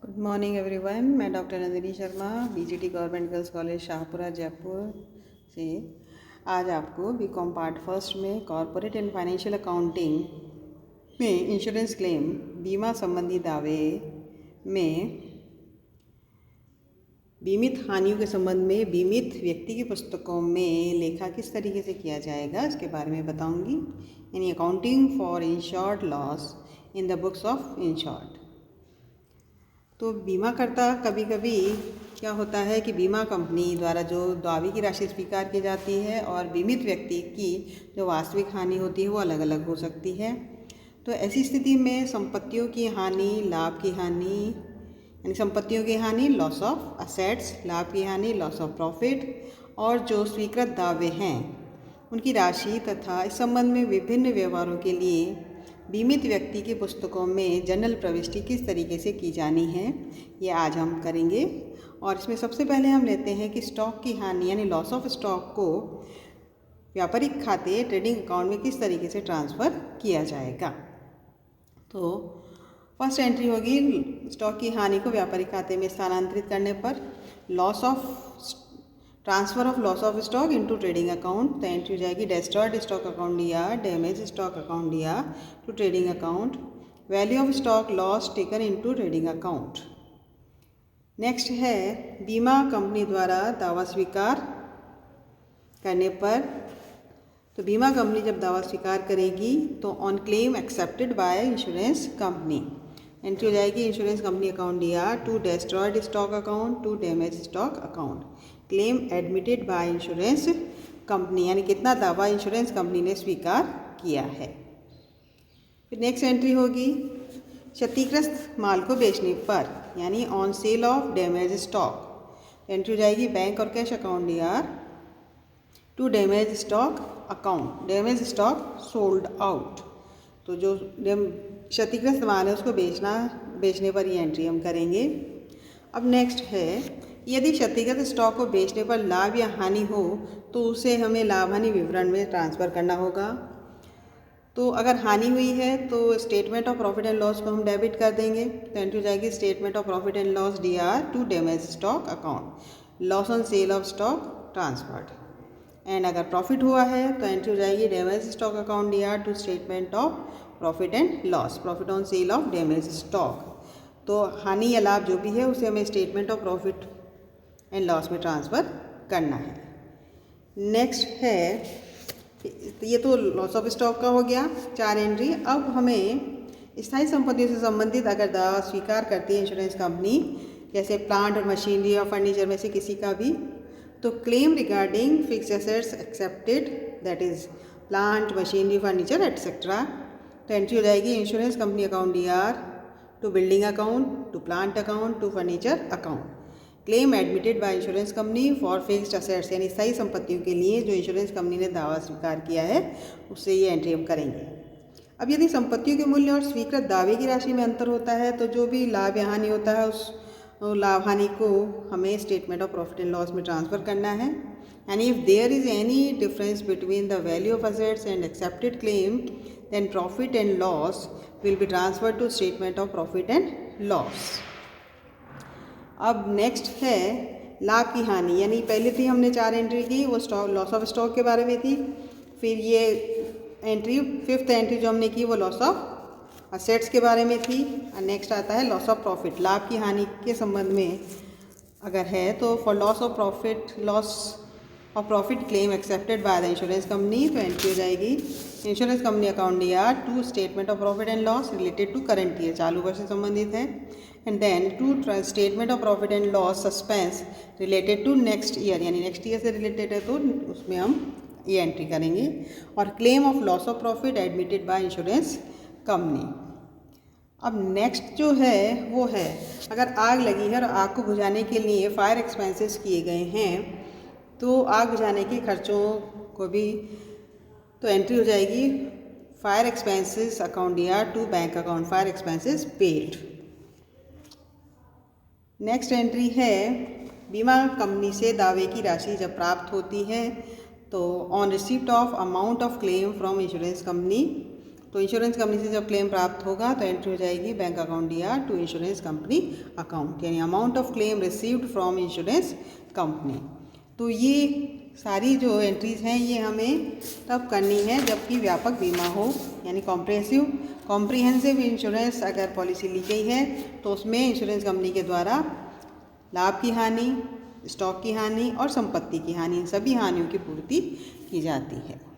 Good morning everyone. मैं doctor Nandini Sharma BGT government girls college Shahpura Jaipur से आज आपको बीकॉम पार्ट फर्स्ट में कॉरपोरेट एंड फाइनेंशियल अकाउंटिंग में इंश्योरेंस क्लेम बीमा संबंधी दावे में बीमित हानियों के संबंध में बीमित व्यक्ति की पुस्तकों में लेखा किस तरीके से किया जाएगा इसके बारे में बताऊंगी। यानी accounting for insured loss in the books of insured. तो बीमाकर्ता कभी कभी क्या होता है कि बीमा कंपनी द्वारा जो दावे की राशि स्वीकार की जाती है और बीमित व्यक्ति की जो वास्तविक हानि होती है वो अलग अलग हो सकती है। तो ऐसी स्थिति में संपत्तियों की हानि, लाभ की हानि, यानी संपत्तियों की हानि लॉस ऑफ असेट्स, लाभ की हानि लॉस ऑफ प्रॉफिट, और जो स्वीकृत दावे हैं उनकी राशि तथा इस संबंध में विभिन्न व्यवहारों के लिए बीमित व्यक्ति की पुस्तकों में जनरल प्रविष्टि किस तरीके से की जानी है ये आज हम करेंगे। और इसमें सबसे पहले हम लेते हैं कि स्टॉक की हानि यानी लॉस ऑफ स्टॉक को व्यापारिक खाते ट्रेडिंग अकाउंट में किस तरीके से ट्रांसफ़र किया जाएगा। तो फर्स्ट एंट्री होगी स्टॉक की हानि को व्यापारिक खाते में स्थानांतरित करने पर loss of transfer of loss of stock into trading account. तो एंट्री हो जाएगी डिस्ट्रॉयड स्टॉक अकाउंट या डैमेज स्टॉक अकाउंट या to trading account. Value of stock loss taken into trading account. Next है बीमा कंपनी द्वारा दावा स्वीकार करने पर। तो बीमा कंपनी जब दावा स्वीकार करेगी तो on claim accepted by insurance company entry हो जाएगी इंश्योरेंस कंपनी अकाउंट या to destroyed stock account, to damage stock account. Claim admitted by insurance company यानी कितना दावा इंश्योरेंस कंपनी ने स्वीकार किया है। फिर नेक्स्ट एंट्री होगी क्षतिग्रस्त माल को बेचने पर यानी on sale of damage stock. Entry हो जाएगी बैंक और कैश अकाउंट या to damage stock account, damage stock sold out. तो जो क्षतिग्रस्त माल है उसको बेचने पर ये एंट्री हम करेंगे। अब नेक्स्ट है यदि क्षतिग्रस्त स्टॉक को बेचने पर लाभ या हानि हो तो उसे हमें लाभ हानि विवरण में ट्रांसफ़र करना होगा। तो अगर हानि हुई है तो statement of profit and loss को हम डेबिट कर देंगे। तो एंट्री हो जाएगी statement of profit and loss DR to damage stock account, loss on sale of stock transferred. And अगर प्रॉफिट हुआ है तो एंट्री हो जाएगी damage stock account DR to statement of profit and loss, profit on sale of damage stock. तो हानि या लाभ जो भी है उसे हमें statement of profit and loss में ट्रांसफ़र करना है। नेक्स्ट है ये तो लॉस ऑफ स्टॉक का हो गया 4 एंट्री। अब हमें स्थायी संपत्तियों से संबंधित अगर दावा स्वीकार करती है इंश्योरेंस कंपनी जैसे प्लांट और मशीनरी या फर्नीचर में से किसी का भी, तो claim regarding fixed assets accepted that is plant, machinery, furniture etcetera. तो एंट्री हो जाएगी insurance company account DR to building account, to plant account, to furniture account. Claim admitted by insurance company for fixed assets यानी स्थायी संपत्तियों के लिए जो insurance company ने दावा स्वीकार किया है उससे ये एंट्री हम करेंगे। अब यदि संपत्तियों के मूल्य और स्वीकृत दावे की राशि में अंतर होता है तो जो भी लाभ या हानि होता है उस लाभ हानि को हमें statement of profit and loss में ट्रांसफ़र करना है। And if there is any difference between the value of assets and accepted claim then profit and loss will be transferred to statement of profit and loss. अब next है लाभ की हानि यानी पहले थी हमने 4 एंट्री की वो स्टॉक लॉस ऑफ स्टॉक के बारे में थी। फिर ये एंट्री 5th एंट्री जो हमने की वो लॉस ऑफ असेट्स के बारे में थी। और नेक्स्ट आता है लॉस ऑफ प्रॉफिट, लाभ की हानि के संबंध में अगर है तो for loss of profit claim accepted by the insurance company. तो एंट्री हो जाएगी insurance company account DR to statement of profit and loss related to current year, चालू वर्ष से संबंधित है। And then to statement of profit and loss suspense related to next year यानी next year से रिलेटेड है तो उसमें हम ये एंट्री करेंगे। और claim of loss of profit admitted by insurance company. अब नेक्स्ट जो है वो है अगर आग लगी है और आग को बुझाने के लिए फायर एक्सपेंसेस किए गए हैं तो आग बुझाने के खर्चों को भी तो एंट्री हो जाएगी fire expenses account DR to bank account fire expenses paid. Next entry है बीमा कंपनी से दावे की राशि जब प्राप्त होती है तो on receipt of amount of claim from insurance company तो इंश्योरेंस कंपनी से जब क्लेम प्राप्त होगा तो एंट्री हो जाएगी बैंक अकाउंट या टू इंश्योरेंस कंपनी अकाउंट, यानी amount of claim received from insurance company. तो ये सारी जो एंट्रीज़ हैं ये हमें तब करनी है जबकि व्यापक बीमा हो, यानी कॉम्प्रिहेंसिव इंश्योरेंस अगर पॉलिसी ली गई है तो उसमें इंश्योरेंस कंपनी के द्वारा लाभ की हानि, स्टॉक की हानि और संपत्ति की हानि, इन सभी हानियों की पूर्ति की जाती है।